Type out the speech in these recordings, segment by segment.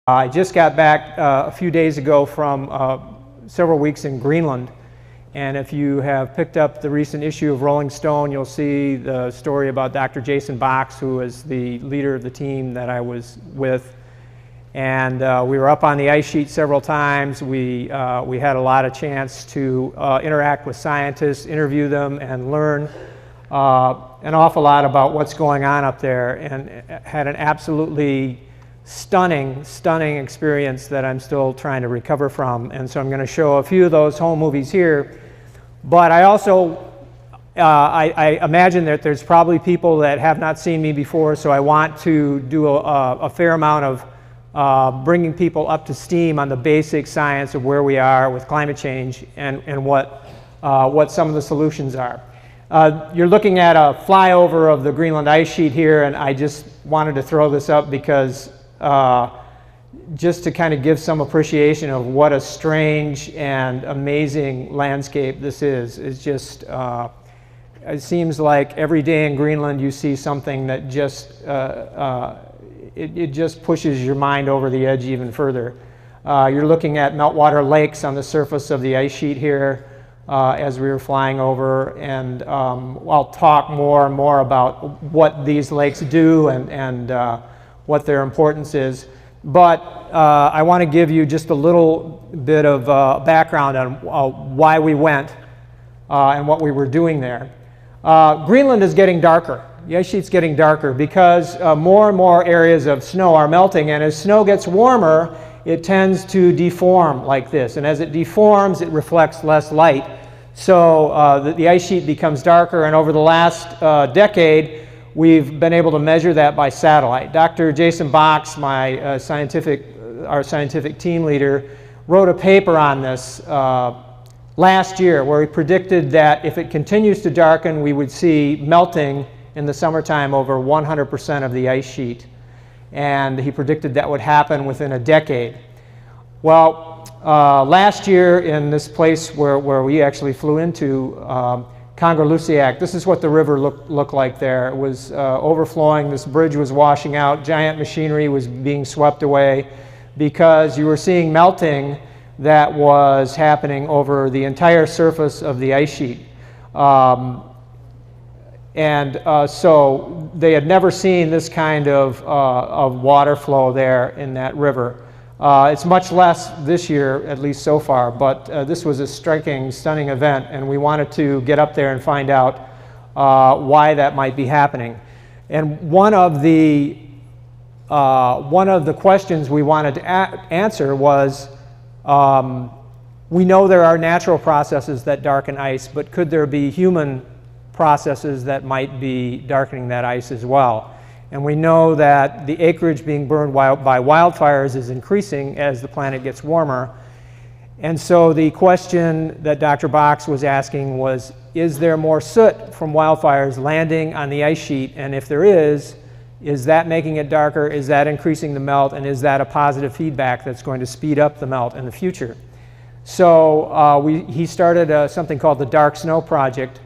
I just got back a few days ago from several weeks in Greenland, and if you have picked up the recent issue of Rolling Stone, you'll see the story about Dr. Jason Box, who was the leader of the team that I was with. And we were up on the ice sheet several times. We had a lot of chance to interact with scientists, interview them, and learn an awful lot about what's going on up there, and had an absolutely stunning experience that I'm still trying to recover from. And so I'm going to show a few of those home movies here. But I also, I imagine that there's probably people that have not seen me before, so I want to do a fair amount of bringing people up to steam on the basic science of where we are with climate change and what some of the solutions are. You're looking at a flyover of the Greenland ice sheet here, and I just wanted to throw this up because just to kind of give some appreciation of what a strange and amazing landscape this is. It's just, it seems like every day in Greenland you see something that just, it just pushes your mind over the edge even further. You're looking at meltwater lakes on the surface of the ice sheet here as we were flying over, and I'll talk more and more about what these lakes do and what their importance is. But I want to give you just a little bit of background on why we went and what we were doing there. Greenland is getting darker. The ice sheet's getting darker because more and more areas of snow are melting, and as snow gets warmer, it tends to deform like this. And as it deforms, it reflects less light. So the ice sheet becomes darker, and over the last decade, we've been able to measure that by satellite. Dr. Jason Box, our scientific team leader, wrote a paper on this last year where he predicted that if it continues to darken, we would see melting in the summertime over 100% of the ice sheet. And he predicted that would happen within a decade. Well, last year in this place where we actually flew into, Congar-Luciac, this is what the river looked like there. It was overflowing, this bridge was washing out, giant machinery was being swept away because you were seeing melting that was happening over the entire surface of the ice sheet. So they had never seen this kind of water flow there in that river. It's much less this year, at least so far, but this was a striking, stunning event, and we wanted to get up there and find out why that might be happening. And one of the questions we wanted to answer was, we know there are natural processes that darken ice, but could there be human processes that might be darkening that ice as well? And we know that the acreage being burned by wildfires is increasing as the planet gets warmer. And so the question that Dr. Box was asking was, is there more soot from wildfires landing on the ice sheet? And if there is that making it darker? Is that increasing the melt? And is that a positive feedback that's going to speed up the melt in the future? So he started something called the Dark Snow Project.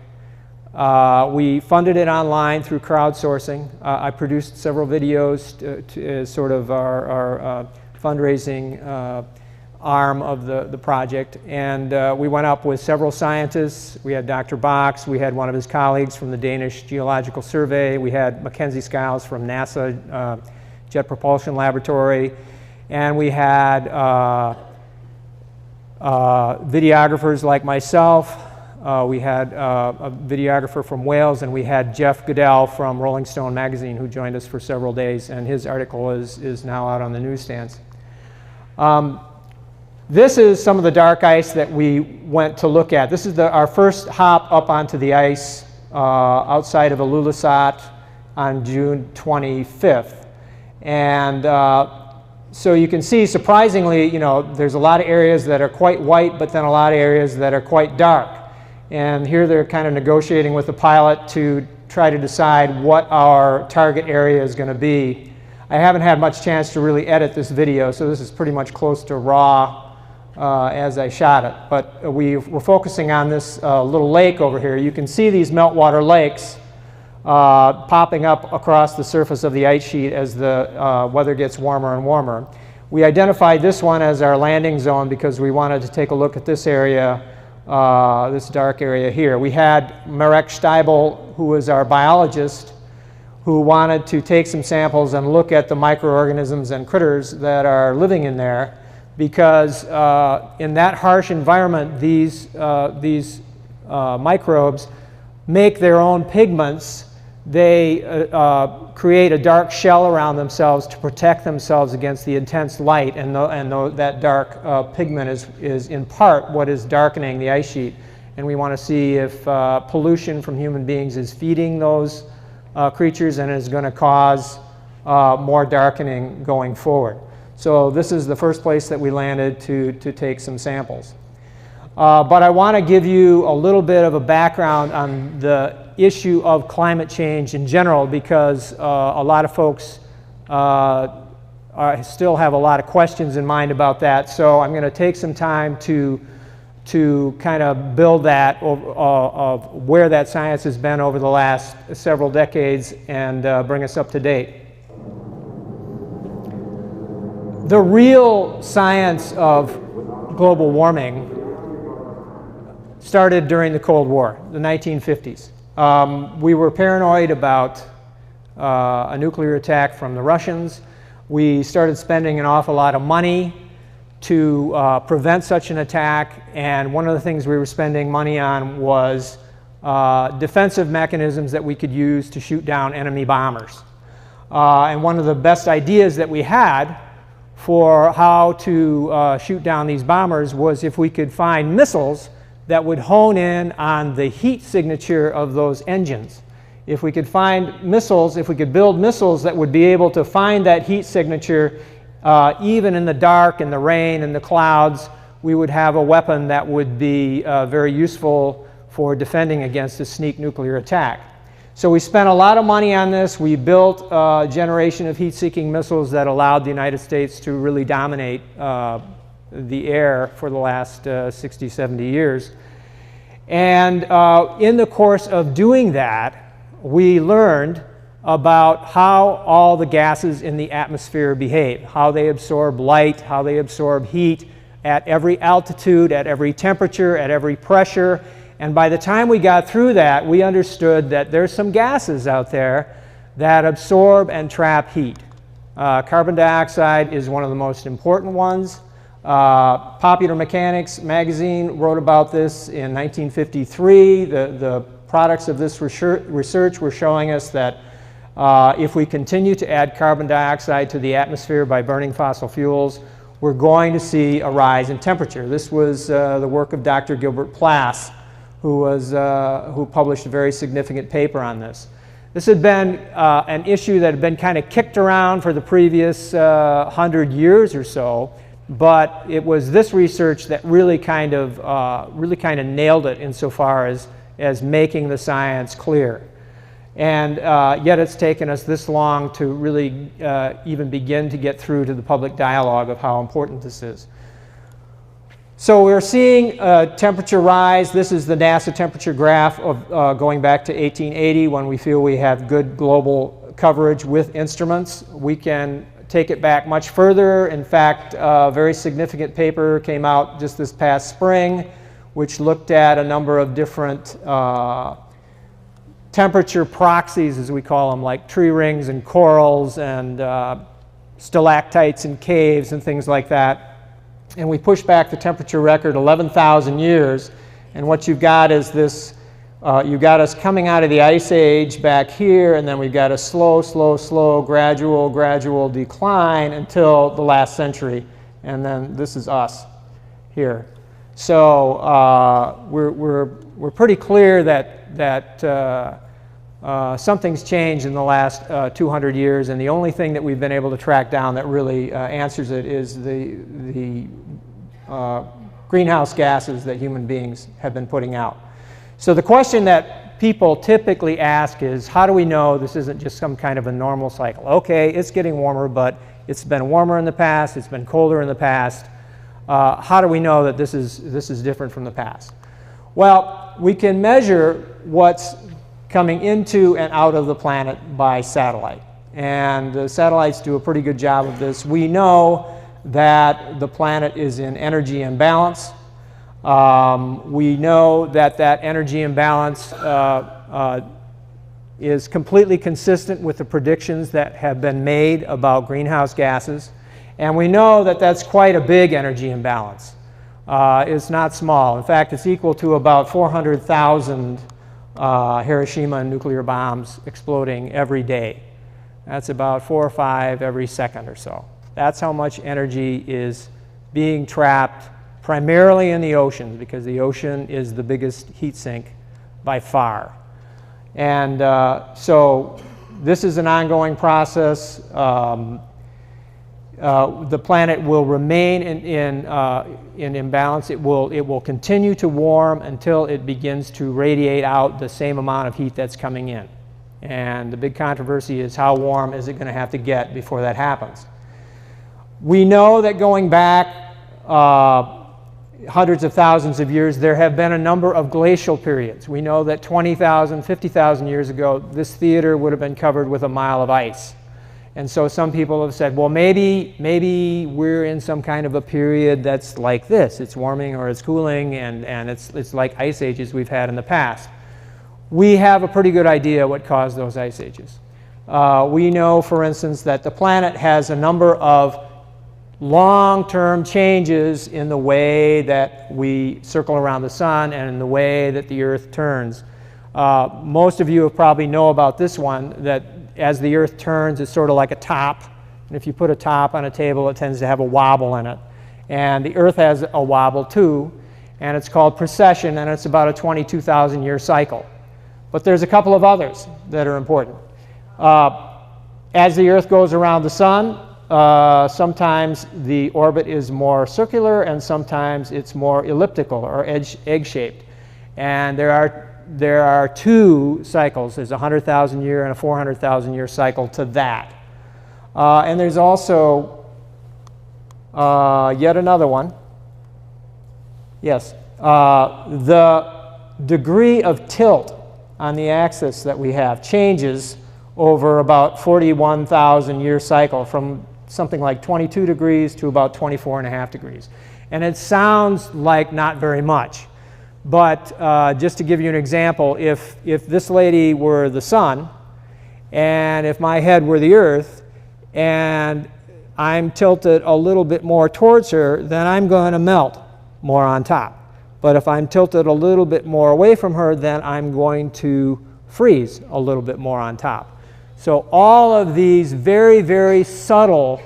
We funded it online through crowdsourcing. I produced several videos to sort of our fundraising arm of the project. And we went up with several scientists. We had Dr. Box, we had one of his colleagues from the Danish Geological Survey, we had Mackenzie Skiles from NASA Jet Propulsion Laboratory, and we had videographers like myself. We had a videographer from Wales, and we had Jeff Goodell from Rolling Stone magazine who joined us for several days, and his article is now out on the newsstands. This is some of the dark ice that we went to look at. This is our first hop up onto the ice outside of Ilulissat on June 25th. And so you can see, surprisingly, there's a lot of areas that are quite white, but then a lot of areas that are quite dark. And here they're kind of negotiating with the pilot to try to decide what our target area is going to be. I haven't had much chance to really edit this video, so this is pretty much close to raw as I shot it. But we're focusing on this little lake over here. You can see these meltwater lakes popping up across the surface of the ice sheet as the weather gets warmer and warmer. We identified this one as our landing zone because we wanted to take a look at this area, this dark area here. We had Marek Steibel, who was our biologist, who wanted to take some samples and look at the microorganisms and critters that are living in there, because in that harsh environment, these microbes make their own pigments. They create a dark shell around themselves to protect themselves against the intense light, and that dark pigment is in part what is darkening the ice sheet. And we want to see if pollution from human beings is feeding those creatures and is going to cause more darkening going forward. So this is the first place that we landed to take some samples. But I want to give you a little bit of a background on the issue of climate change in general, because a lot of folks still have a lot of questions in mind about that. So I'm going to take some time to kind of build that of where that science has been over the last several decades and bring us up to date. The real science of global warming started during the Cold War, the 1950s. We were paranoid about a nuclear attack from the Russians. We started spending an awful lot of money to prevent such an attack, and one of the things we were spending money on was defensive mechanisms that we could use to shoot down enemy bombers. And one of the best ideas that we had for how to shoot down these bombers was if we could find missiles that would hone in on the heat signature of those engines. If we could find missiles, if we could build missiles that would be able to find that heat signature even in the dark and the rain and the clouds, we would have a weapon that would be very useful for defending against a sneak nuclear attack. So we spent a lot of money on this. We built a generation of heat-seeking missiles that allowed the United States to really dominate the air for the last 60, 70 years. And in the course of doing that, we learned about how all the gases in the atmosphere behave, how they absorb light, how they absorb heat at every altitude, at every temperature, at every pressure. And by the time we got through that, we understood that there's some gases out there that absorb and trap heat. Carbon dioxide is one of the most important ones. Popular Mechanics magazine wrote about this in 1953. The products of this research were showing us that if we continue to add carbon dioxide to the atmosphere by burning fossil fuels, we're going to see a rise in temperature. This was the work of Dr. Gilbert Plass, who published a very significant paper on this. This had been an issue that had been kind of kicked around for the previous 100 years or so, but it was this research that really kind of nailed it insofar as making the science clear. And yet it's taken us this long to really even begin to get through to the public dialogue of how important this is. So we're seeing temperature rise. This is the NASA temperature graph of going back to 1880, when we feel we have good global coverage with instruments. We can take it back much further. In fact, a very significant paper came out just this past spring, which looked at a number of different temperature proxies, as we call them, like tree rings and corals and stalactites and caves and things like that. And we pushed back the temperature record 11,000 years. And what you've got is this, you've got us coming out of the Ice Age back here, and then we've got a slow, gradual decline until the last century. And then this is us here. So we're pretty clear that something's changed in the last 200 years, and the only thing that we've been able to track down that really answers it is the greenhouse gases that human beings have been putting out. So the question that people typically ask is, how do we know this isn't just some kind of a normal cycle? Okay, it's getting warmer, but it's been warmer in the past, it's been colder in the past. How do we know that this is different from the past? Well, we can measure what's coming into and out of the planet by satellite. And the satellites do a pretty good job of this. We know that the planet is in energy imbalance. We know that that energy imbalance is completely consistent with the predictions that have been made about greenhouse gases. And we know that that's quite a big energy imbalance. It's not small. In fact, it's equal to about 400,000 Hiroshima nuclear bombs exploding every day. That's about 4 or 5 every second or so. That's how much energy is being trapped primarily in the oceans, because the ocean is the biggest heat sink by far. And so this is an ongoing process. The planet will remain in imbalance. It will continue to warm until it begins to radiate out the same amount of heat that's coming in. And the big controversy is, how warm is it going to have to get before that happens? We know that going back hundreds of thousands of years, there have been a number of glacial periods. We know that 20,000, 50,000 years ago, this theater would have been covered with a mile of ice. And so some people have said, well, maybe we're in some kind of a period that's like this. It's warming or it's cooling, and it's like ice ages we've had in the past. We have a pretty good idea what caused those ice ages. We know, for instance, that the planet has a number of long-term changes in the way that we circle around the sun and in the way that the Earth turns. Most of you probably know about this one, that as the Earth turns, it's sort of like a top. And if you put a top on a table, it tends to have a wobble in it. And the Earth has a wobble too, and it's called precession, and it's about a 22,000-year cycle. But there's a couple of others that are important. As the Earth goes around the sun, sometimes the orbit is more circular, and sometimes it's more elliptical or egg-shaped. And there are 2 cycles. There's a 100,000-year and a 400,000-year cycle to that. And there's also yet another one. Yes. The degree of tilt on the axis that we have changes over about 41,000-year cycle, from something like 22 degrees to about 24.5 degrees. And it sounds like not very much. But just to give you an example, if this lady were the sun, and if my head were the Earth, and I'm tilted a little bit more towards her, then I'm going to melt more on top. But if I'm tilted a little bit more away from her, then I'm going to freeze a little bit more on top. So all of these very, very subtle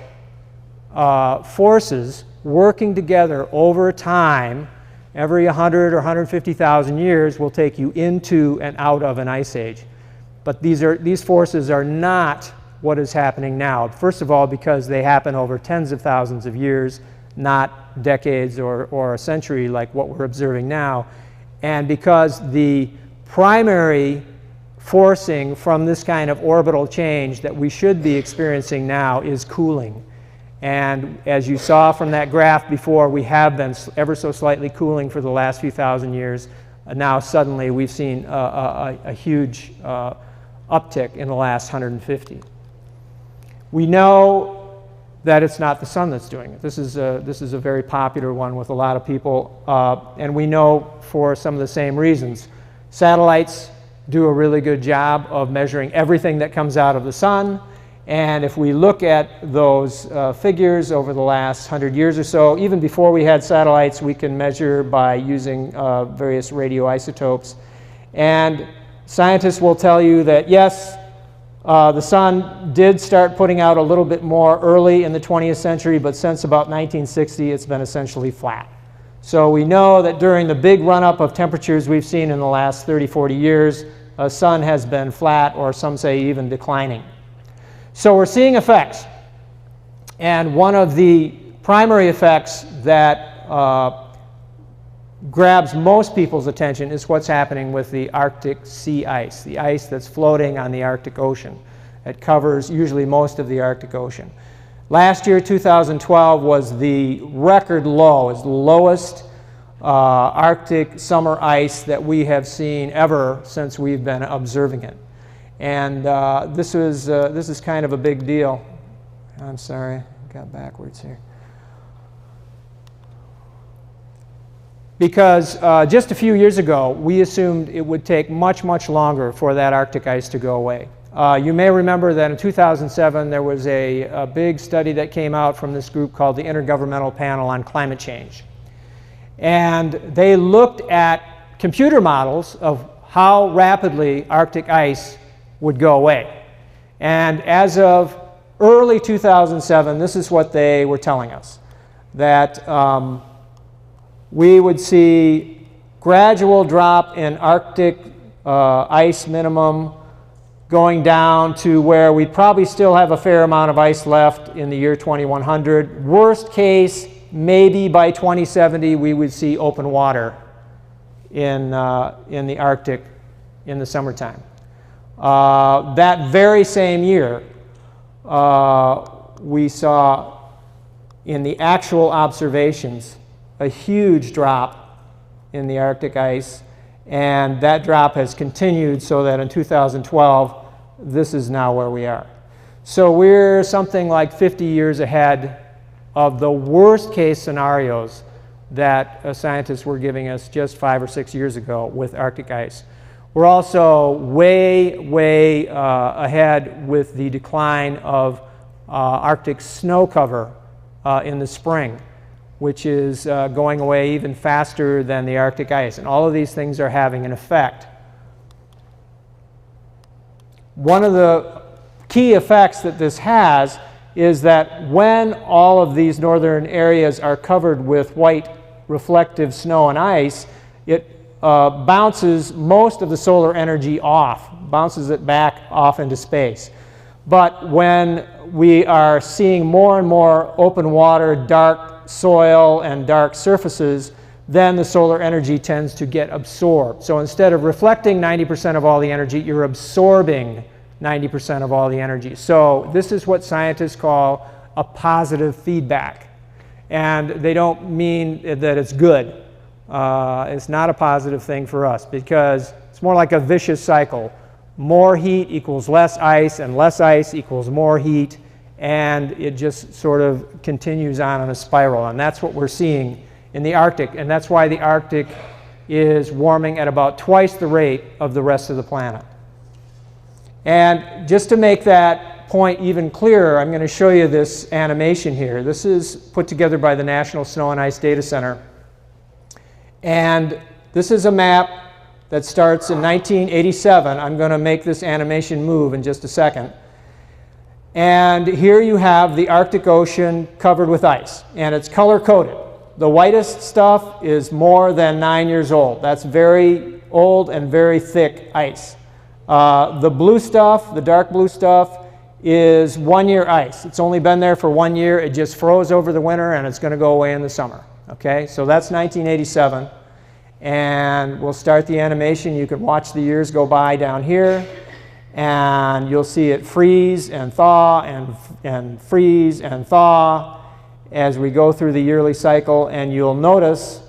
forces working together over time, every 100 or 150,000 years, will take you into and out of an ice age. But these forces are not what is happening now. First of all, because they happen over tens of thousands of years, not decades or a century like what we're observing now. And because the primary forcing from this kind of orbital change that we should be experiencing now is cooling. And as you saw from that graph before, we have been ever so slightly cooling for the last few thousand years. Now suddenly we've seen a huge uptick in the last 150. We know that it's not the sun that's doing it. This is a very popular one with a lot of people, and we know for some of the same reasons. Satellites do a really good job of measuring everything that comes out of the sun. And if we look at those figures over the last 100 years or so, even before we had satellites, we can measure by using various radioisotopes. And scientists will tell you that, yes, the sun did start putting out a little bit more early in the 20th century, but since about 1960, it's been essentially flat. So we know that during the big run-up of temperatures we've seen in the last 30, 40 years, the sun has been flat, or some say even declining. So we're seeing effects. And one of the primary effects that grabs most people's attention is what's happening with the Arctic sea ice, the ice that's floating on the Arctic Ocean. It covers usually most of the Arctic Ocean. Last year, 2012, was the record low. It's the lowest Arctic summer ice that we have seen ever since we've been observing it. And this is kind of a big deal. I'm sorry, I got backwards here. because just a few years ago, we assumed it would take much, much longer for that Arctic ice to go away. You may remember that in 2007, there was a big study that came out from this group called the Intergovernmental Panel on Climate Change. And they looked at computer models of how rapidly Arctic ice would go away. And as of early 2007, this is what they were telling us, that we would see gradual drop in Arctic ice minimum going down to where we'd probably still have a fair amount of ice left in the year 2100. Worst case, maybe by 2070 we would see open water in the Arctic in the summertime. That very same year, we saw in the actual observations a huge drop in the Arctic ice, and that drop has continued so that in 2012, this is now where we are. So we're something like 50 years ahead of the worst case scenarios that scientists were giving us just 5 or 6 years ago with Arctic ice. We're also way, way ahead with the decline of Arctic snow cover in the spring, which is going away even faster than the Arctic ice. And all of these things are having an effect. One of the key effects that this has is that when all of these northern areas are covered with white reflective snow and ice, it bounces most of the solar energy off, bounces it back off into space. But when we are seeing more and more open water, dark soil, and dark surfaces, then the solar energy tends to get absorbed. So instead of reflecting 90% of all the energy, you're absorbing 90% of all the energy. So this is what scientists call a positive feedback. And they don't mean that it's good. It's not a positive thing for us because it's more like a vicious cycle. More heat equals less ice, and less ice equals more heat, and it just sort of continues on a spiral. And that's what we're seeing in the Arctic, and that's why the Arctic is warming at about twice the rate of the rest of the planet. And just to make that point even clearer, I'm going to show you this animation here. This is put together by the National Snow and Ice Data Center. And this is a map that starts in 1987. I'm going to make this animation move in just a second. And here you have the Arctic Ocean covered with ice, and it's color-coded. The whitest stuff is more than 9 years old. That's very old and very thick ice. The blue stuff, the dark blue stuff, is 1 year ice. It's only been there for 1 year. It just froze over the winter, and it's going to go away in the summer. Okay, so that's 1987. And we'll start the animation. You can watch the years go by down here, and you'll see it freeze and thaw and freeze and thaw as we go through the yearly cycle. And you'll notice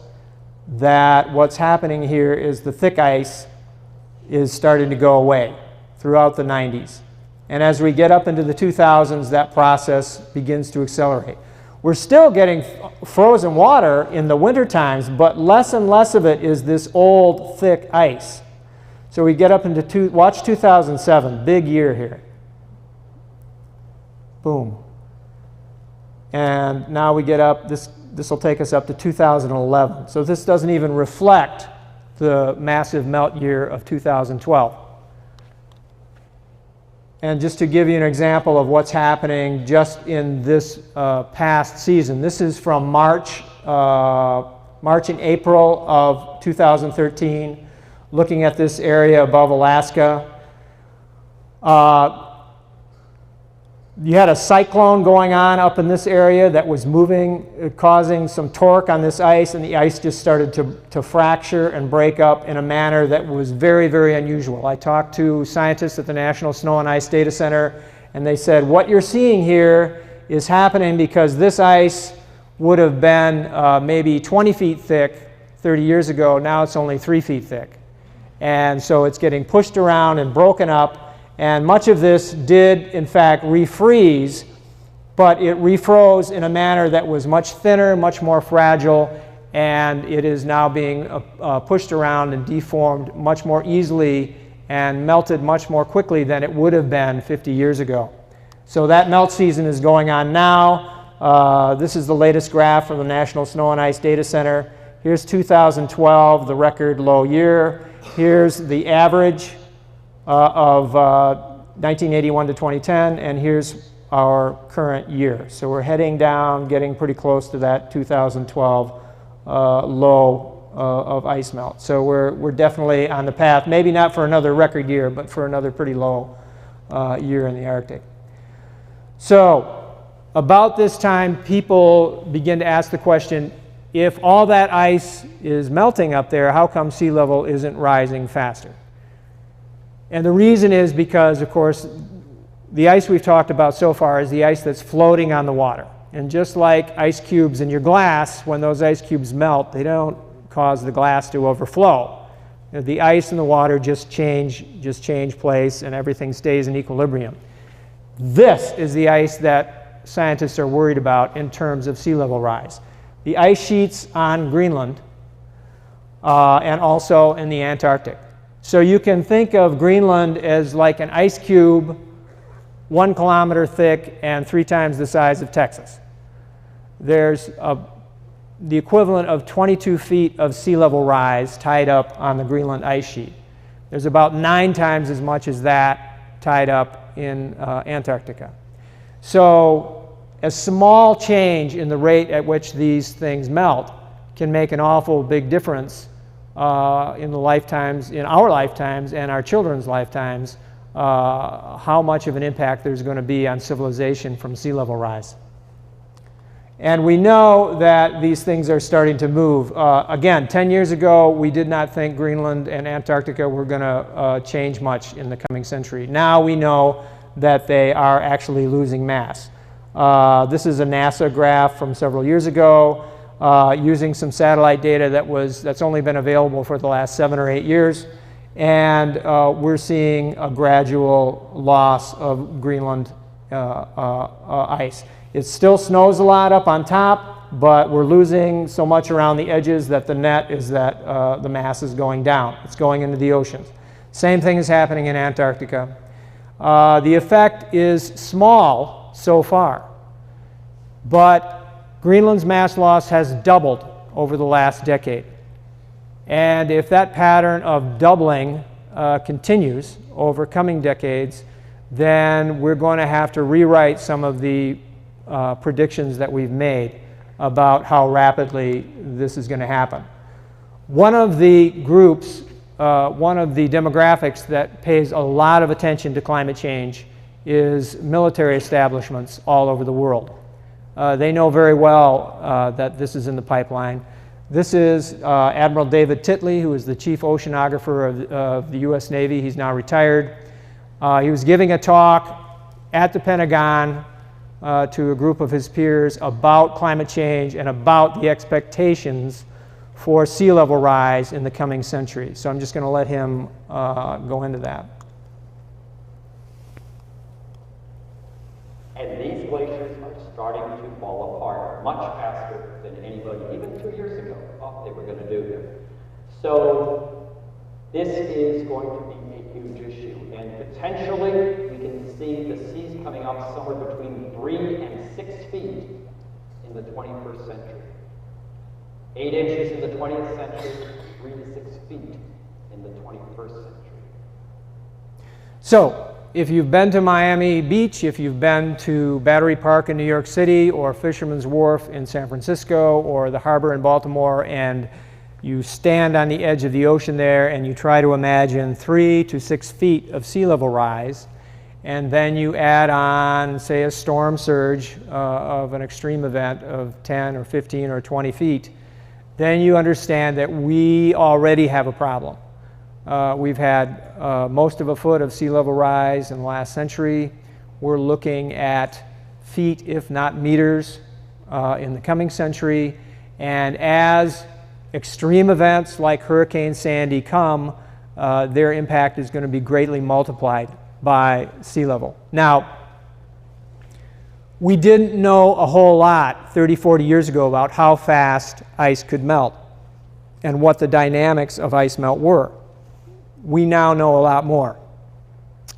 that what's happening here is the thick ice is starting to go away throughout the 90s. And as we get up into the 2000s, that process begins to accelerate. We're still getting frozen water in the winter times, but less and less of it is this old, thick ice. So we get up into, watch 2007, big year here. Boom. And now we get up, this will take us up to 2011. So this doesn't even reflect the massive melt year of 2012. And just to give you an example of what's happening just in this past season, this is from March and April of 2013, looking at this area above Alaska. You had a cyclone going on up in this area that was moving, causing some torque on this ice, and the ice just started to fracture and break up in a manner that was very, very unusual. I talked to scientists at the National Snow and Ice Data Center, and they said, what you're seeing here is happening because this ice would have been maybe 20 feet thick 30 years ago. Now it's only 3 feet thick. And so it's getting pushed around and broken up. And much of this did, in fact, refreeze, but it refroze in a manner that was much thinner, much more fragile, and it is now being pushed around and deformed much more easily and melted much more quickly than it would have been 50 years ago. So that melt season is going on now. This is the latest graph from the National Snow and Ice Data Center. Here's 2012, the record low year. Here's the average of 1981 to 2010, and here's our current year. So we're heading down, getting pretty close to that 2012 low of ice melt. So we're definitely on the path, maybe not for another record year, but for another pretty low year in the Arctic. So about this time, people begin to ask the question, if all that ice is melting up there, how come sea level isn't rising faster? And the reason is because, of course, the ice we've talked about so far is the ice that's floating on the water. And just like ice cubes in your glass, when those ice cubes melt, they don't cause the glass to overflow. The ice and the water just change place, and everything stays in equilibrium. This is the ice that scientists are worried about in terms of sea level rise. The ice sheets on Greenland and also in the Antarctic. So you can think of Greenland as like an ice cube, 1 kilometer thick and 3 times the size of Texas. There's the equivalent of 22 feet of sea level rise tied up on the Greenland ice sheet. There's about 9 times as much as that tied up in Antarctica. So a small change in the rate at which these things melt can make an awful big difference in our lifetimes and our children's lifetimes, how much of an impact there's going to be on civilization from sea level rise. And we know that these things are starting to move. Again, 10 years ago, we did not think Greenland and Antarctica were going to change much in the coming century. Now we know that they are actually losing mass. This is a NASA graph from several years ago using some satellite data that's only been available for the last 7 or 8 years. And we're seeing a gradual loss of Greenland ice. It still snows a lot up on top, but we're losing so much around the edges that the net is that the mass is going down. It's going into the oceans. Same thing is happening in Antarctica. The effect is small so far, but Greenland's mass loss has doubled over the last decade. And if that pattern of doubling continues over coming decades, then we're going to have to rewrite some of the predictions that we've made about how rapidly this is going to happen. One of the groups, one of the demographics that pays a lot of attention to climate change is military establishments all over the world. They know very well that this is in the pipeline. This is Admiral David Titley, who is the chief oceanographer of the US Navy. He's now retired. He was giving a talk at the Pentagon to a group of his peers about climate change and about the expectations for sea level rise in the coming century. So I'm just going to let him go into that. And these glaciers are starting to fall apart much faster than anybody, even 2 years ago, thought they were going to do here. So this is going to be a huge issue, and potentially we can see the seas coming up somewhere between 3 and 6 feet in the 21st century. 8 inches in the 20th century, 3 to 6 feet in the 21st century. So if you've been to Miami Beach, if you've been to Battery Park in New York City, or Fisherman's Wharf in San Francisco, or the harbor in Baltimore, and you stand on the edge of the ocean there and you try to imagine 3 to 6 feet of sea level rise, and then you add on, say, a storm surge of an extreme event of 10 or 15 or 20 feet, then you understand that we already have a problem. We've had most of a foot of sea level rise in the last century. We're looking at feet, if not meters, in the coming century. And as extreme events like Hurricane Sandy come, their impact is going to be greatly multiplied by sea level. Now, we didn't know a whole lot 30, 40 years ago about how fast ice could melt and what the dynamics of ice melt were. We now know a lot more.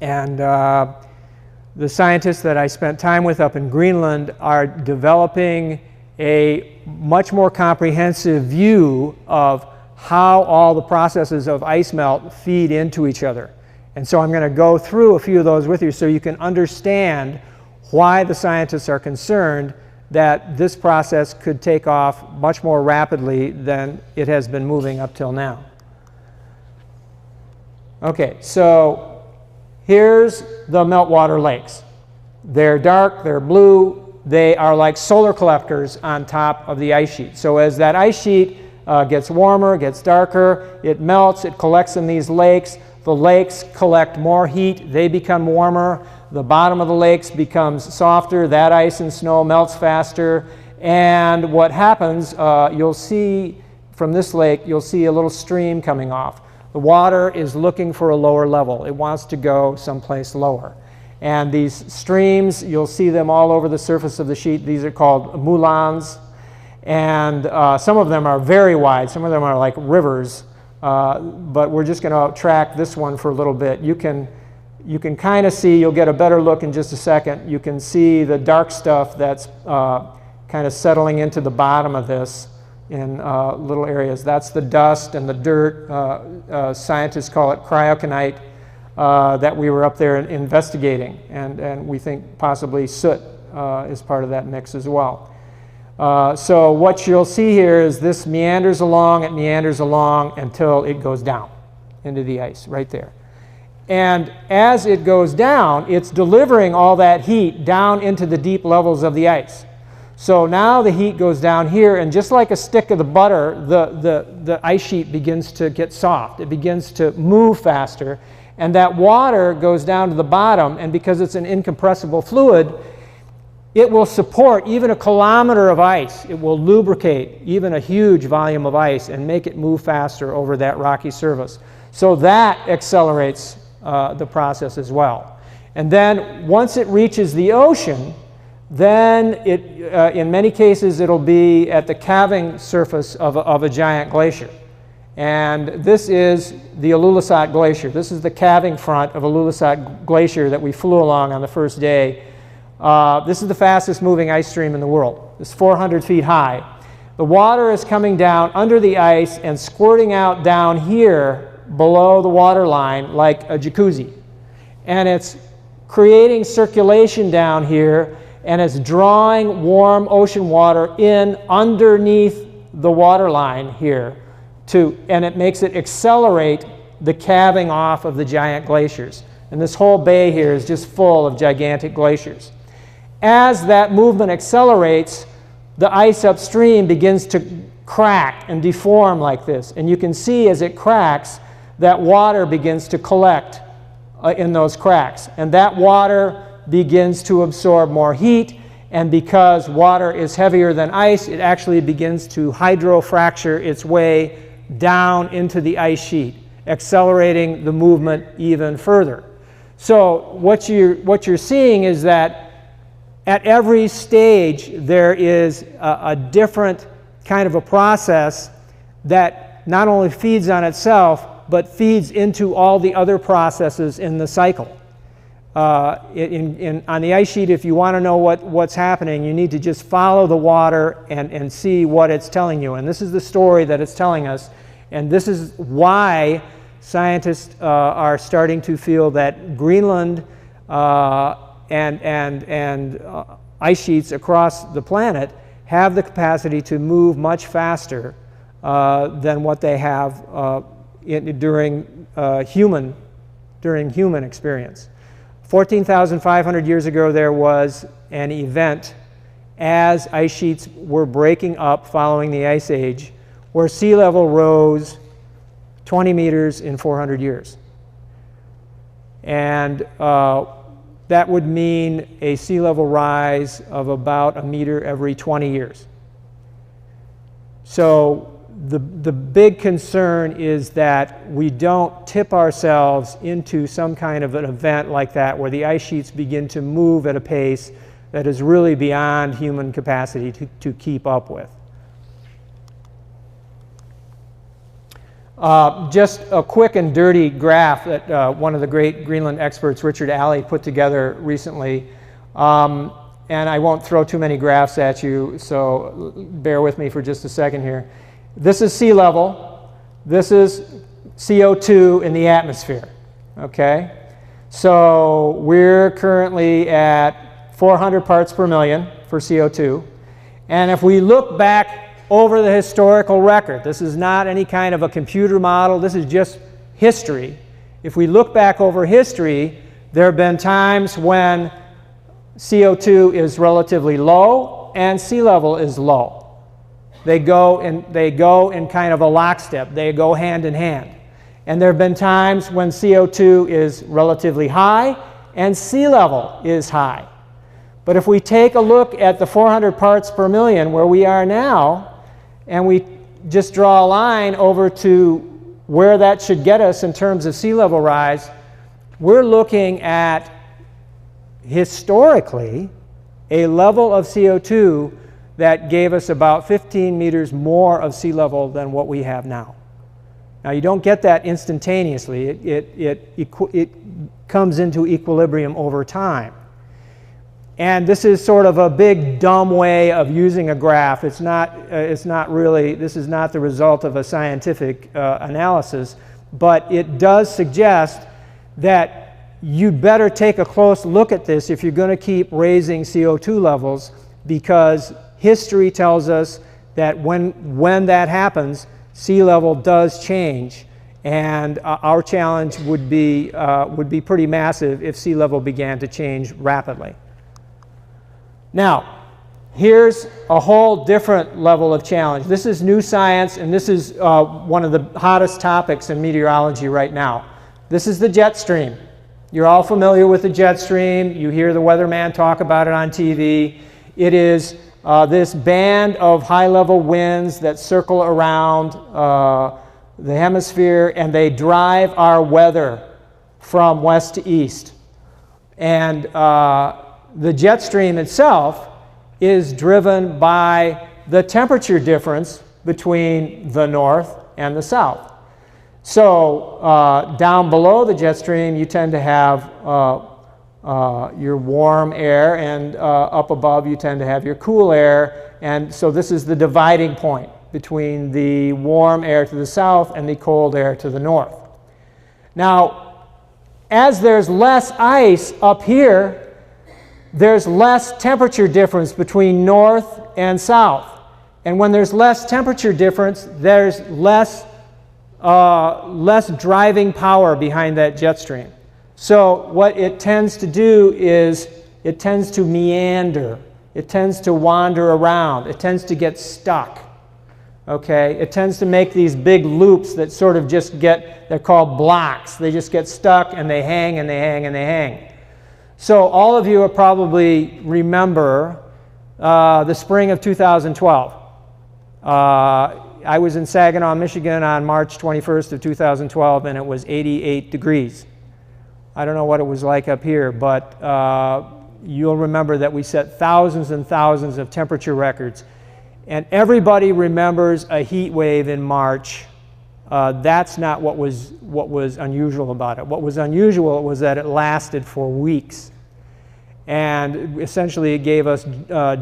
And the scientists that I spent time with up in Greenland are developing a much more comprehensive view of how all the processes of ice melt feed into each other. And so I'm going to go through a few of those with you so you can understand why the scientists are concerned that this process could take off much more rapidly than it has been moving up till now. Okay, so here's the meltwater lakes. They're dark, they're blue, they are like solar collectors on top of the ice sheet. So as that ice sheet gets warmer, gets darker, it melts, it collects in these lakes. The lakes collect more heat, they become warmer. The bottom of the lakes becomes softer, that ice and snow melts faster. And what happens, you'll see from this lake, you'll see a little stream coming off. The water is looking for a lower level. It wants to go someplace lower. And these streams, you'll see them all over the surface of the sheet. These are called moulins. And some of them are very wide. Some of them are like rivers. But we're just going to track this one for a little bit. You can kind of see, you'll get a better look in just a second. You can see the dark stuff that's kind of settling into the bottom of this in little areas. That's the dust and the dirt. Scientists call it cryoconite that we were up there investigating. And we think possibly soot is part of that mix as well. So what you'll see here is this meanders along, it meanders along until it goes down into the ice right there. And as it goes down, it's delivering all that heat down into the deep levels of the ice. So now the heat goes down here, and just like a stick of the butter, the ice sheet begins to get soft. It begins to move faster, and that water goes down to the bottom, and because it's an incompressible fluid, it will support even a kilometer of ice. It will lubricate even a huge volume of ice and make it move faster over that rocky surface. So that accelerates the process as well. And then once it reaches the ocean, then in many cases it'll be at the calving surface of a giant glacier. And this is the Ilulissat Glacier. This is the calving front of Ilulissat Glacier that we flew along on the first day. This is the fastest moving ice stream in the world. It's 400 feet high. The water is coming down under the ice and squirting out down here below the water line like a jacuzzi. And it's creating circulation down here, and it's drawing warm ocean water in underneath the water line here, and it makes it accelerate the calving off of the giant glaciers. And this whole bay here is just full of gigantic glaciers. As that movement accelerates, the ice upstream begins to crack and deform like this. And you can see as it cracks, that water begins to collect in those cracks. And that water begins to absorb more heat. And because water is heavier than ice, it actually begins to hydrofracture its way down into the ice sheet, accelerating the movement even further. So what you're seeing is that at every stage there is a different kind of a process that not only feeds on itself, but feeds into all the other processes in the cycle. On the ice sheet, if you want to know what's happening, you need to just follow the water and see what it's telling you. And this is the story that it's telling us. And this is why scientists are starting to feel that Greenland and ice sheets across the planet have the capacity to move much faster than what they have during human experience. 14,500 years ago, there was an event as ice sheets were breaking up following the Ice Age, where sea level rose 20 meters in 400 years. And that would mean a sea level rise of about a meter every 20 years. So the big concern is that we don't tip ourselves into some kind of an event like that where the ice sheets begin to move at a pace that is really beyond human capacity to keep up with. Just a quick and dirty graph that one of the great Greenland experts, Richard Alley, put together recently. And I won't throw too many graphs at you, so bear with me for just a second here. This is sea level. This is CO2 in the atmosphere, okay? So we're currently at 400 parts per million for CO2. And if we look back over the historical record, this is not any kind of a computer model, this is just history. If we look back over history, there have been times when CO2 is relatively low and sea level is low. They go in kind of a lockstep. They go hand in hand. And there have been times when CO2 is relatively high and sea level is high. But if we take a look at the 400 parts per million where we are now, and we just draw a line over to where that should get us in terms of sea level rise, we're looking at historically a level of CO2 that gave us about 15 meters more of sea level than what we have now. Now you don't get that instantaneously. It comes into equilibrium over time. And this is sort of a big dumb way of using a graph. It's not really, this is not the result of a scientific analysis, but it does suggest that you'd better take a close look at this if you're going to keep raising CO2 levels, because history tells us that when that happens, sea level does change, and our challenge would be pretty massive if sea level began to change rapidly. Now, here's a whole different level of challenge. This is new science, and this is one of the hottest topics in meteorology right now. This is the jet stream. You're all familiar with the jet stream. You hear the weatherman talk about it on TV. It is this band of high-level winds that circle around the hemisphere, and they drive our weather from west to east. And the jet stream itself is driven by the temperature difference between the north and the south. So down below the jet stream, you tend to have your warm air, and up above you tend to have your cool air. And so this is the dividing point between the warm air to the south and the cold air to the north. Now, as there's less ice up here, there's less temperature difference between north and south. And when there's less temperature difference, there's less driving power behind that jet stream. So what it tends to do is it tends to meander. It tends to wander around. It tends to get stuck. Okay? It tends to make these big loops that sort of just they're called blocks. They just get stuck and they hang and they hang and they hang. So all of you will probably remember the spring of 2012. I was in Saginaw, Michigan on March 21st of 2012, and it was 88 degrees. I don't know what it was like up here, but you'll remember that we set thousands and thousands of temperature records. And everybody remembers a heat wave in March. That's not what was unusual about it. What was unusual was that it lasted for weeks. And essentially it gave us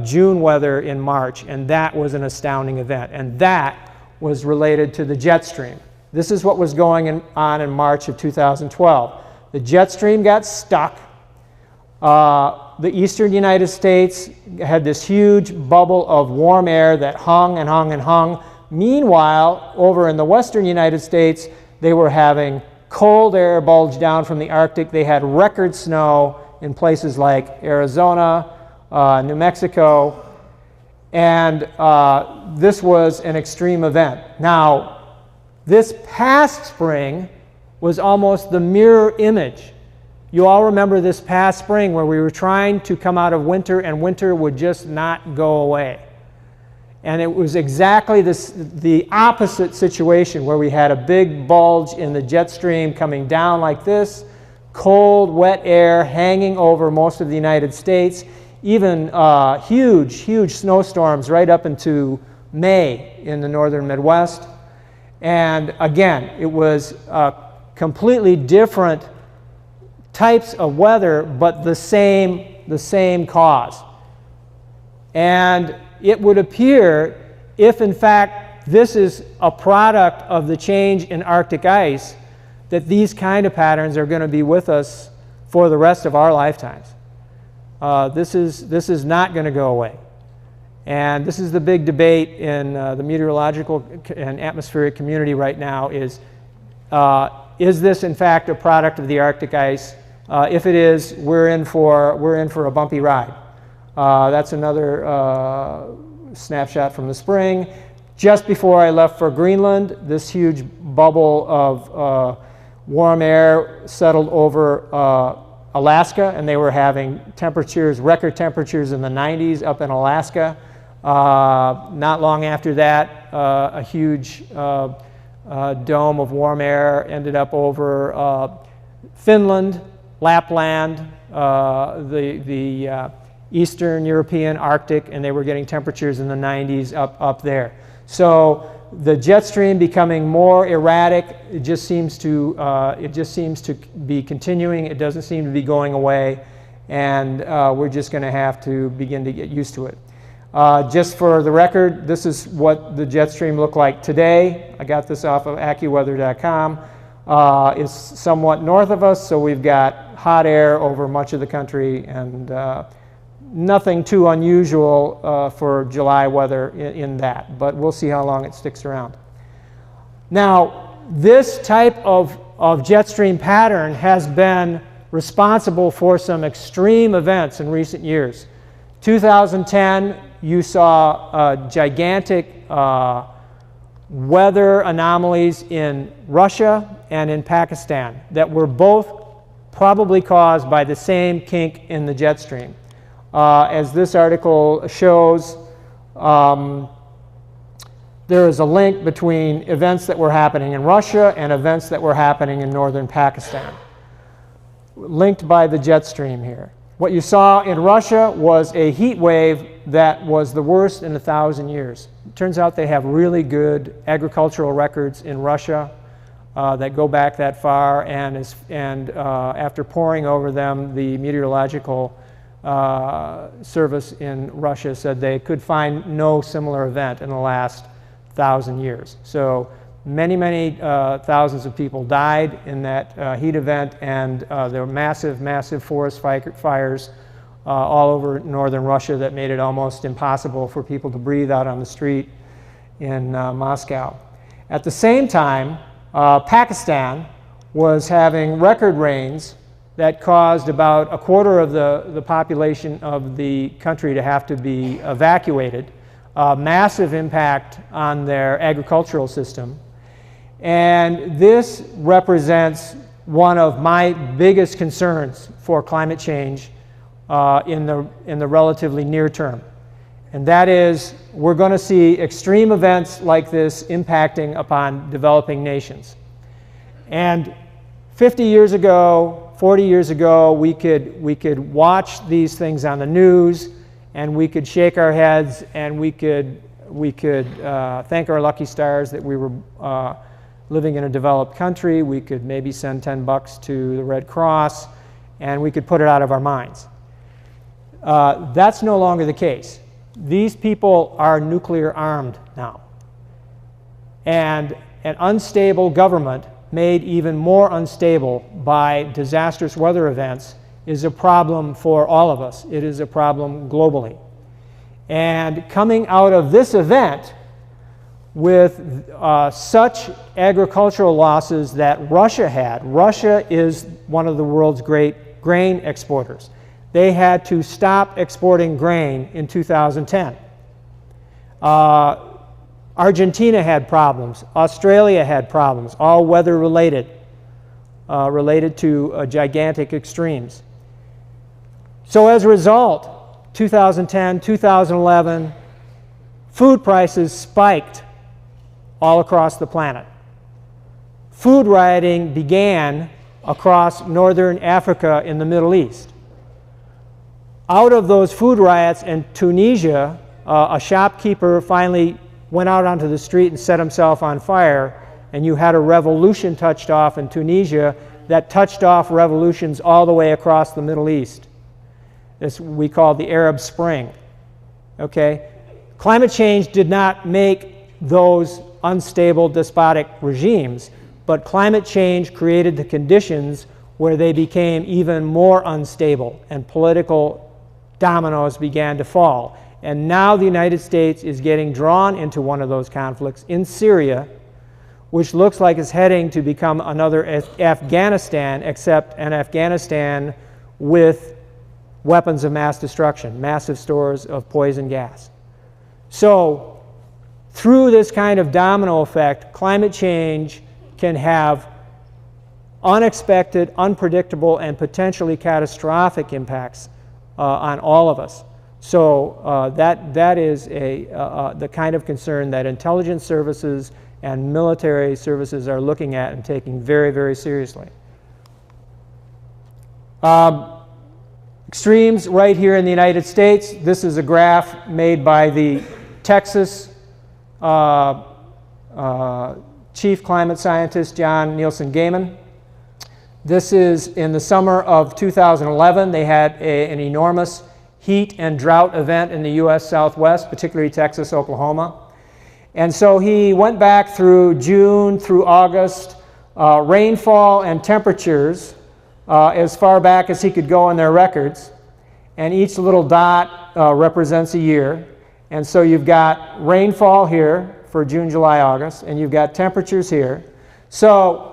June weather in March, and that was an astounding event. And that was related to the jet stream. This is what was going on in March of 2012. The jet stream got stuck. The eastern United States had this huge bubble of warm air that hung and hung and hung. Meanwhile, over in the western United States, they were having cold air bulge down from the Arctic. They had record snow in places like Arizona, New Mexico, and this was an extreme event. Now, this past spring was almost the mirror image. You all remember this past spring where we were trying to come out of winter and winter would just not go away. And it was exactly the opposite situation where we had a big bulge in the jet stream coming down like this, cold, wet air hanging over most of the United States. even huge snowstorms right up into May in the northern Midwest. And again, it was completely different types of weather, but the same cause. And it would appear, if in fact this is a product of the change in Arctic ice, that these kind of patterns are going to be with us for the rest of our lifetimes. This is not going to go away. And this is the big debate in the meteorological and atmospheric community right now is this in fact a product of the Arctic ice? If it is, we're in for a bumpy ride. That's another snapshot from the spring. Just before I left for Greenland, this huge bubble of warm air settled over Alaska, and they were having temperatures, record temperatures in the 90s up in Alaska. Not long after that, a huge dome of warm air ended up over Finland, Lapland, the Eastern European Arctic, and they were getting temperatures in the 90s up there. So the jet stream becoming more erratic, it just seems to be continuing. It doesn't seem to be going away, and we're just going to have to begin to get used to it. Just for the record, this is what the jet stream looked like today. I got this off of AccuWeather.com. It's somewhat north of us, so we've got hot air over much of the country, and nothing too unusual for July weather in that, but we'll see how long it sticks around. Now, this type of jet stream pattern has been responsible for some extreme events in recent years. 2010, you saw gigantic weather anomalies in Russia and in Pakistan that were both probably caused by the same kink in the jet stream. As this article shows, there is a link between events that were happening in Russia and events that were happening in northern Pakistan, linked by the jet stream here. What you saw in Russia was a heat wave that was the worst in 1,000 years. It turns out they have really good agricultural records in Russia that go back that far, and after poring over them, the meteorological service in Russia said they could find no similar event in the last 1,000 years. So many thousands of people died in that heat event, and there were massive forest fires all over northern Russia that made it almost impossible for people to breathe out on the street in Moscow. At the same time, Pakistan was having record rains that caused about a quarter of the population of the country to have to be evacuated. Massive impact on their agricultural system. And this represents one of my biggest concerns for climate change in the relatively near term. And that is, we're going to see extreme events like this impacting upon developing nations. And 50 years ago, 40 years ago, we could watch these things on the news, and we could shake our heads, and we could thank our lucky stars that we were living in a developed country. We could maybe send $10 to the Red Cross, and we could put it out of our minds. That's no longer the case. These people are nuclear armed now. And an unstable government made even more unstable by disastrous weather events is a problem for all of us. It is a problem globally. And coming out of this event with such agricultural losses that Russia had, Russia is one of the world's great grain exporters. They had to stop exporting grain in 2010. Argentina had problems. Australia had problems, all weather related, related to gigantic extremes. So as a result, 2010, 2011, food prices spiked all across the planet. Food rioting began across northern Africa in the Middle East. out of those food riots in Tunisia, a shopkeeper finally went out onto the street and set himself on fire, and you had a revolution touched off in Tunisia that touched off revolutions all the way across the Middle East. This we call the Arab Spring. Okay? Climate change did not make those unstable, despotic regimes, but climate change created the conditions where they became even more unstable and political dominoes began to fall. And now the United States is getting drawn into one of those conflicts in Syria, which looks like it's heading to become another Afghanistan, except an Afghanistan with weapons of mass destruction, massive stores of poison gas. So through this kind of domino effect, climate change can have unexpected, unpredictable, and potentially catastrophic impacts on all of us. So that is the kind of concern that intelligence services and military services are looking at and taking very, very seriously. Extremes right here in the United States. This is a graph made by the Texas chief climate scientist John Nielsen Gaiman. This is in the summer of 2011. They had an enormous heat and drought event in the U.S. Southwest, particularly Texas, Oklahoma. And so he went back through June through August, rainfall and temperatures as far back as he could go in their records. And each little dot represents a year. And so you've got rainfall here for June, July, August, and you've got temperatures here. So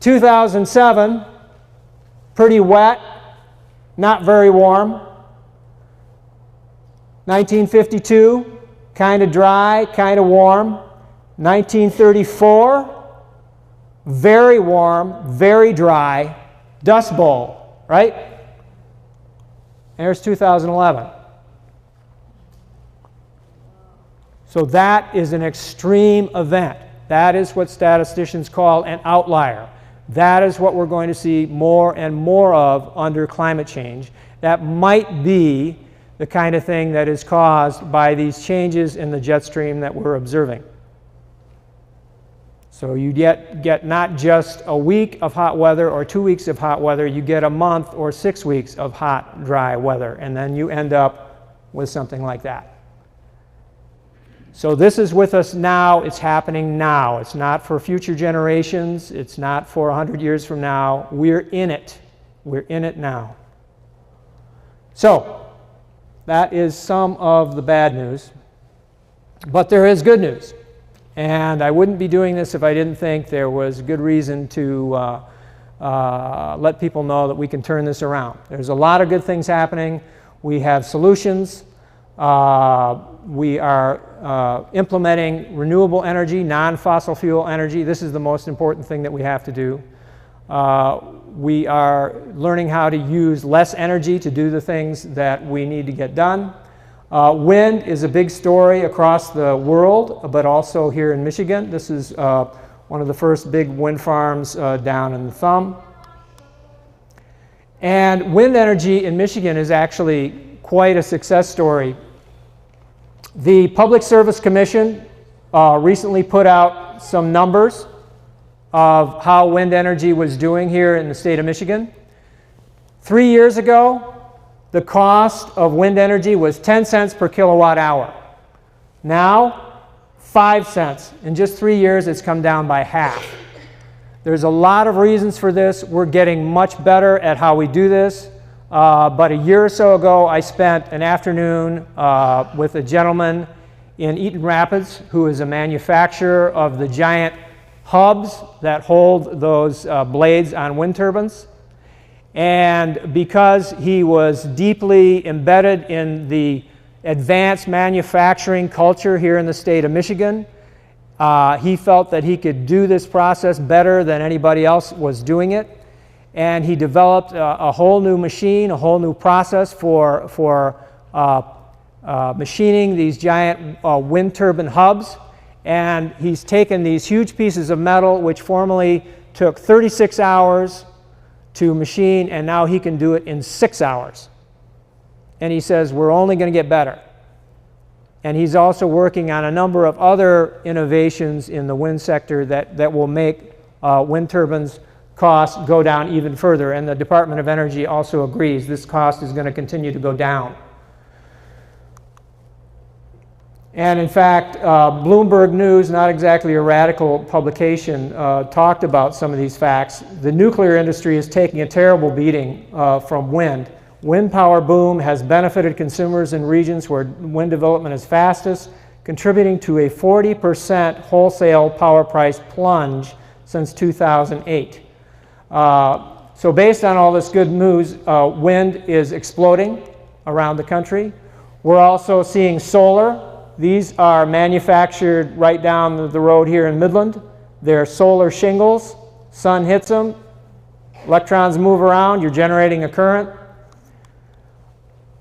2007, pretty wet, not very warm. 1952, kind of dry, kind of warm. 1934, very warm, very dry, Dust Bowl, right? And there's 2011. So that is an extreme event. That is what statisticians call an outlier. That is what we're going to see more and more of under climate change. That might be the kind of thing that is caused by these changes in the jet stream that we're observing. So you get not just a week of hot weather or 2 weeks of hot weather, you get a month or 6 weeks of hot, dry weather, and then you end up with something like that. So this is with us now. It's happening now. It's not for future generations. It's not for 100 years from now. We're in it. We're in it now. So that is some of the bad news. But there is good news. And I wouldn't be doing this if I didn't think there was good reason to let people know that we can turn this around. There's a lot of good things happening. We have solutions. We are implementing renewable energy, non-fossil fuel energy. This is the most important thing that we have to do. We are learning how to use less energy to do the things that we need to get done. Wind is a big story across the world, but also here in Michigan. This is one of the first big wind farms down in the Thumb. And wind energy in Michigan is actually quite a success story. The Public Service Commission recently put out some numbers of how wind energy was doing here in the state of Michigan. 3 years ago, the cost of wind energy was 10 cents per kilowatt hour. Now, 5 cents. In just 3 years, it's come down by half. There's a lot of reasons for this. We're getting much better at how we do this. But a year or so ago, I spent an afternoon with a gentleman in Eaton Rapids who is a manufacturer of the giant hubs that hold those blades on wind turbines. And because he was deeply embedded in the advanced manufacturing culture here in the state of Michigan, he felt that he could do this process better than anybody else was doing it. And he developed a whole new machine, a whole new process for machining these giant wind turbine hubs. And he's taken these huge pieces of metal, which formerly took 36 hours to machine, and now he can do it in 6 hours. and he says we're only going to get better. And he's also working on a number of other innovations in the wind sector that will make wind turbines costs go down even further. And the Department of Energy also agrees this cost is going to continue to go down. And in fact, Bloomberg News, not exactly a radical publication, talked about some of these facts. The nuclear industry is taking a terrible beating from wind. Wind power boom has benefited consumers in regions where wind development is fastest, contributing to a 40% wholesale power price plunge since 2008. So based on all this good news, wind is exploding around the country. We're also seeing solar. These are manufactured right down the road here in Midland. They're solar shingles. Sun hits them. Electrons move around. You're generating a current.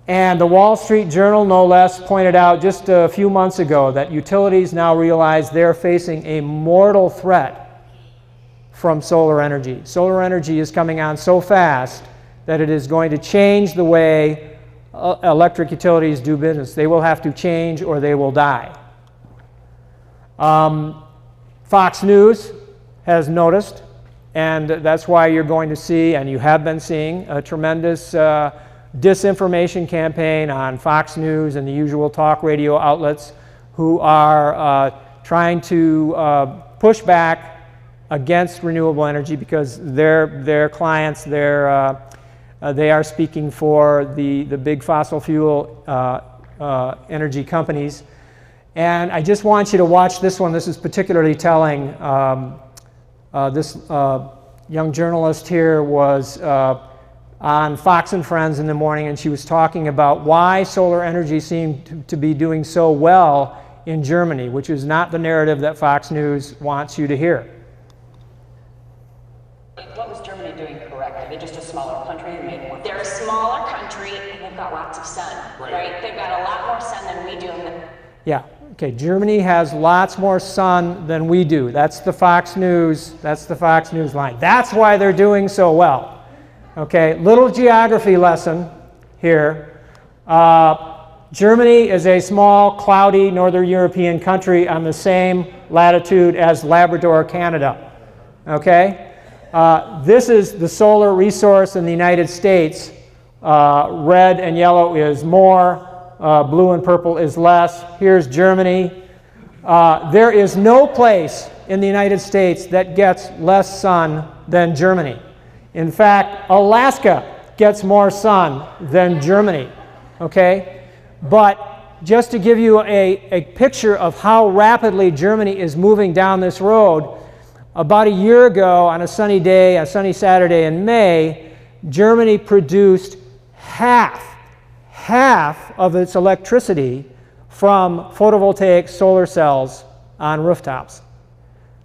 And the Wall Street Journal, no less, pointed out just a few months ago that utilities now realize they're facing a mortal threat from solar energy. Solar energy is coming on so fast that it is going to change the way electric utilities do business. They will have to change or they will die. Fox News has noticed, and that's why you're going to see, and you have been seeing, a tremendous disinformation campaign on Fox News and the usual talk radio outlets who are trying to push back against renewable energy because their clients, they are speaking for the big fossil fuel energy companies. And I just want you to watch this one. This is particularly telling. This young journalist here was on Fox and Friends in the morning, and she was talking about why solar energy seemed to be doing so well in Germany, which is not the narrative that Fox News wants you to hear. What was Germany doing correct? Are they just a smaller country and made more? They're a smaller country and they've got lots of sun, right? They've got a lot more sun than we do. Yeah. Okay. Germany has lots more sun than we do. That's the Fox News. That's the Fox News line. That's why they're doing so well. Okay, little geography lesson here. Germany is a small, cloudy, northern European country on the same latitude as Labrador, Canada. Okay? This is the solar resource in the United States. Red and yellow is more, blue and purple is less. Here's Germany. There is no place in the United States that gets less sun than Germany. In fact, Alaska gets more sun than Germany, okay? But just to give you a picture of how rapidly Germany is moving down this road, about a year ago on a sunny day, a sunny Saturday in May, Germany produced half of its electricity from photovoltaic solar cells on rooftops.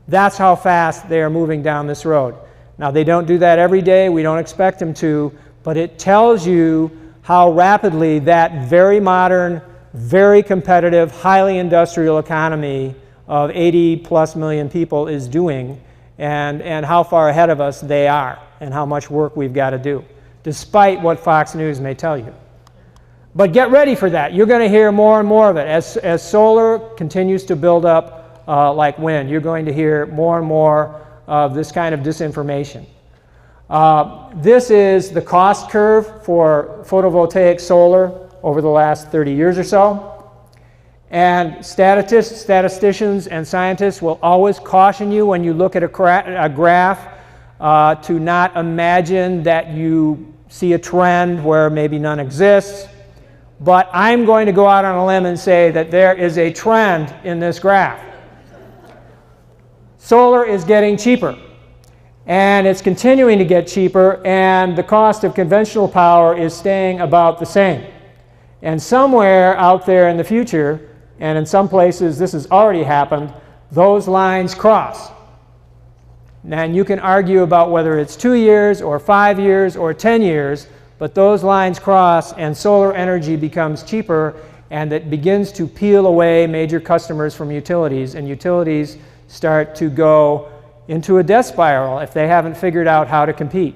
That's how fast they are moving down this road. Now, they don't do that every day. We don't expect them to, but it tells you how rapidly that very modern, very competitive, highly industrial economy of 80+ million people is doing, and how far ahead of us they are, and how much work we've got to do, despite what Fox News may tell you. But get ready for that. You're going to hear more and more of it. As solar continues to build up like wind, you're going to hear more and more of this kind of disinformation. This is the cost curve for photovoltaic solar over the last 30 years or so. And statisticians and scientists will always caution you when you look at a graph to not imagine that you see a trend where maybe none exists. But I'm going to go out on a limb and say that there is a trend in this graph. Solar is getting cheaper, and it's continuing to get cheaper, and the cost of conventional power is staying about the same. And somewhere out there in the future, and in some places this has already happened, those lines cross. And you can argue about whether it's 2 years or 5 years or 10 years, but those lines cross and solar energy becomes cheaper, and it begins to peel away major customers from utilities, and utilities start to go into a death spiral if they haven't figured out how to compete.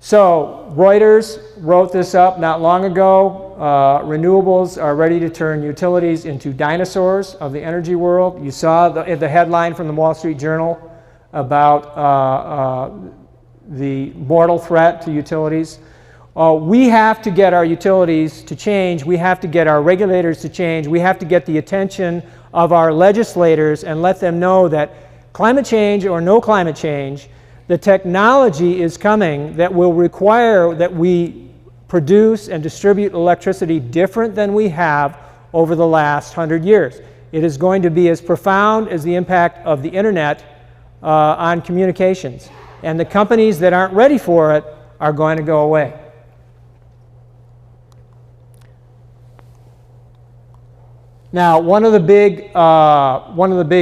So Reuters wrote this up not long ago. Renewables are ready to turn utilities into dinosaurs of the energy world. You saw the headline from the Wall Street Journal about the mortal threat to utilities. We have to get our utilities to change. We have to get our regulators to change. We have to get the attention of our legislators and let them know that climate change or no climate change, the technology is coming that will require that we produce and distribute electricity different than we have over the last 100 years. It is going to be as profound as the impact of the internet on communications. And the companies that aren't ready for it are going to go away. Now, one of the big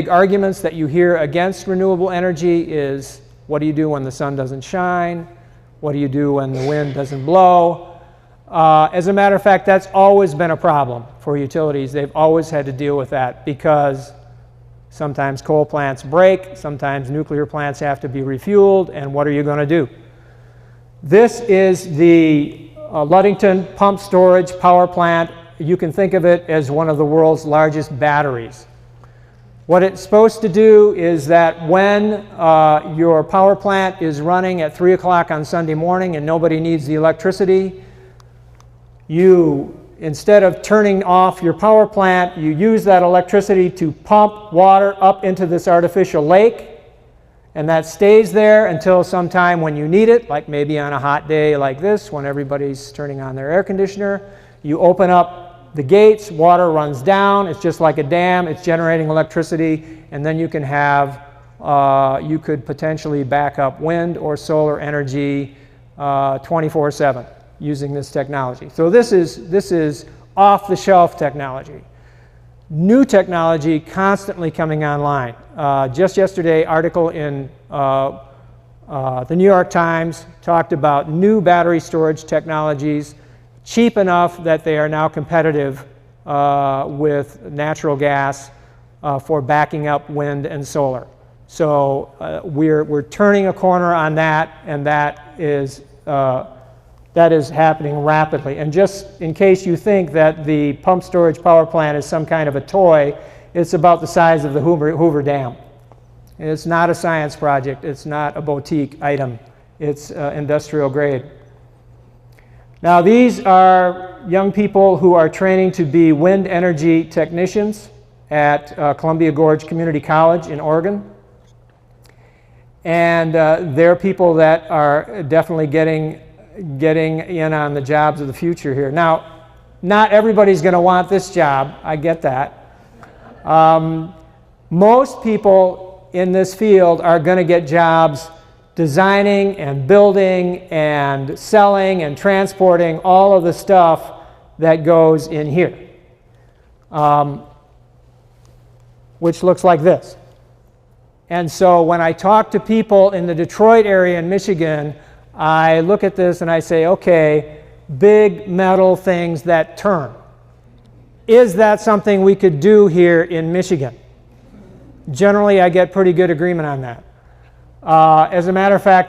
arguments that you hear against renewable energy is, what do you do when the sun doesn't shine? What do you do when the wind doesn't blow? As a matter of fact, that's always been a problem for utilities. They've always had to deal with that because sometimes coal plants break, sometimes nuclear plants have to be refueled, and what are you going to do? This is the Ludington Pump Storage Power Plant. You can think of it as one of the world's largest batteries. What it's supposed to do is that when your power plant is running at 3 o'clock on Sunday morning and nobody needs the electricity, you, instead of turning off your power plant, you use that electricity to pump water up into this artificial lake, and that stays there until sometime when you need it, like maybe on a hot day like this when everybody's turning on their air conditioner. You open up the gates, water runs down, it's just like a dam, it's generating electricity, and then you can have, you could potentially back up wind or solar energy 24/7 using this technology. So this is off-the-shelf technology. New technology constantly coming online. Just yesterday, article in the New York Times talked about new battery storage technologies, cheap enough that they are now competitive with natural gas for backing up wind and solar. So we're turning a corner on that, and that is happening rapidly. And just in case you think that the pump storage power plant is some kind of a toy, it's about the size of the Hoover Dam. It's not a science project. It's not a boutique item. It's industrial grade. Now, these are young people who are training to be wind energy technicians at Columbia Gorge Community College in Oregon. And they're people that are definitely getting in on the jobs of the future here. Now, not everybody's going to want this job. I get that. Most people in this field are going to get jobs designing and building and selling and transporting all of the stuff that goes in here, which looks like this. And so when I talk to people in the Detroit area in Michigan, I look at this and I say, okay, big metal things that turn. Is that something we could do here in Michigan? Generally, I get pretty good agreement on that. As a matter of fact,